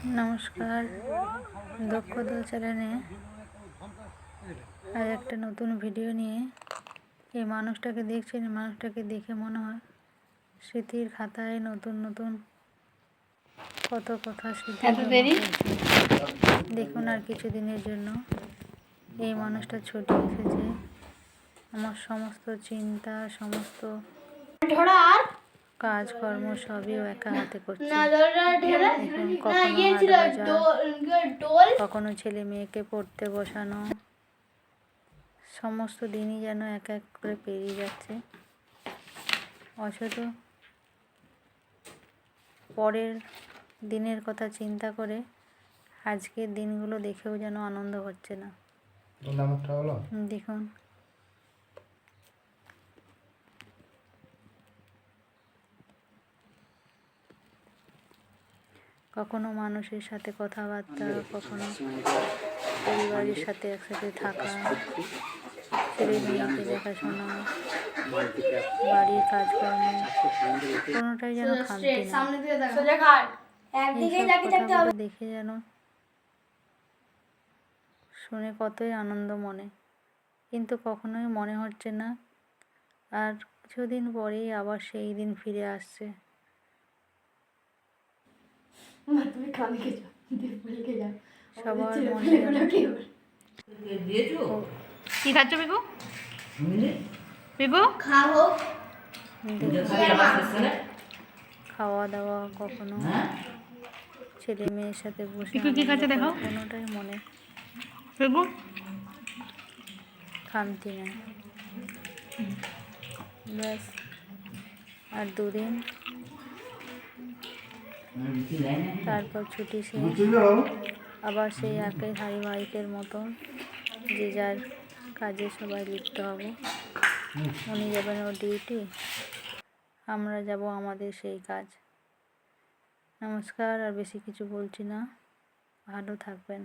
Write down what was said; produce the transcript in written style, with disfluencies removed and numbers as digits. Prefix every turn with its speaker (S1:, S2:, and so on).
S1: নমস্কার, দক্ষতা চ্যানেলে আজ একটা নতুন ভিডিও নিয়ে এই মানুষটাকে দেখছেন। এই মানুষটাকে দেখে মনে হয় স্মৃতির খাতায় নতুন নতুন কত কথা স্মৃতি দেখুন। আর কিছুদিনের জন্য এই মানুষটা ছুটে এসেছে। আমার সমস্ত চিন্তা, সমস্ত কাজকর্ম সবই ও একা হাতে করছে। দেখুন, কখনো হাট বাজার, কখনো ছেলে মেয়েকে পড়তে বসানো, সমস্ত দিনই যেন এক এক করে পেরিয়ে যাচ্ছে। অথচ পরের দিনের কথা চিন্তা করে আজকের দিনগুলো দেখেও যেন আনন্দ হচ্ছে না। দেখুন, কখনো মানুষের সাথে কথাবার্তা, কখনো পরিবারের সাথে একসাথে থাকা, ছেলে মেয়েকে দেখাশোনা, বাড়ির কাজকর্ম, কোনোটাই যেন খামতি না। দেখে যেন শুনে কতই আনন্দ মনে, কিন্তু কখনোই মনে হচ্ছে না আর কিছুদিন পরেই আবার সেই দিন ফিরে আসছে। সবার মনে কি খাচ্ছ বিভু? বিভু খাওয়া দাওয়া, কখনো ছেলে মেয়ের সাথে বসে কোনোটাই মনে খামতি নেই। ব্যাস আর দুদিন, তারপর ছুটি শেষ, আবার সেই একই ধারাবাহিকের মতো যে যার কাজে সবাই লিপ্ত হব। উনি যাবেন ওর ডিউটি, আমরা যাব আমাদের সেই কাজ। নমস্কার, আর বেশি কিছু বলছি না, ভালো থাকবেন।